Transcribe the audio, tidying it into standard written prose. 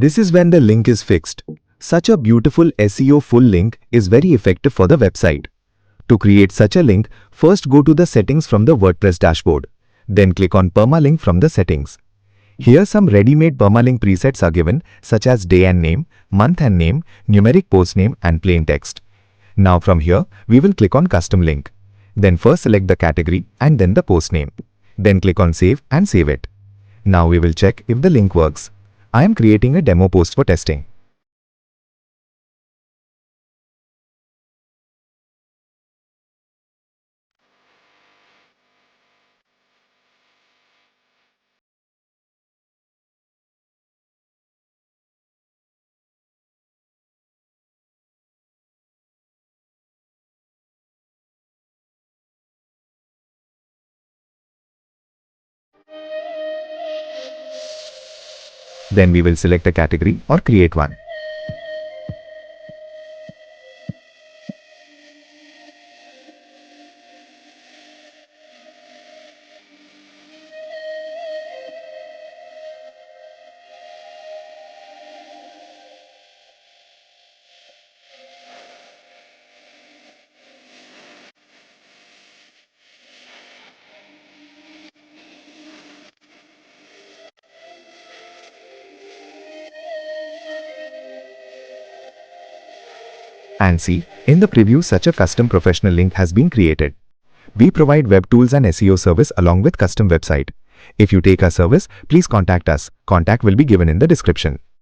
This is when the link is fixed. Such a beautiful SEO full link is very effective for the website. To create such a link, first go to the settings from the WordPress dashboard. Then click on Permalink from the settings. Here some ready-made Permalink presets are given, such as day and name, month and name, numeric post name and plain text. Now from here, we will click on Custom Link. Then first select the category and then the post name. Then click on Save and save it. Now we will check if the link works. I am creating a demo post for testing. Then we will select a category or create one. And see, in the preview such a custom professional link has been created. We provide web tools and SEO service along with custom website. If you take our service, please contact us. Contact will be given in the description.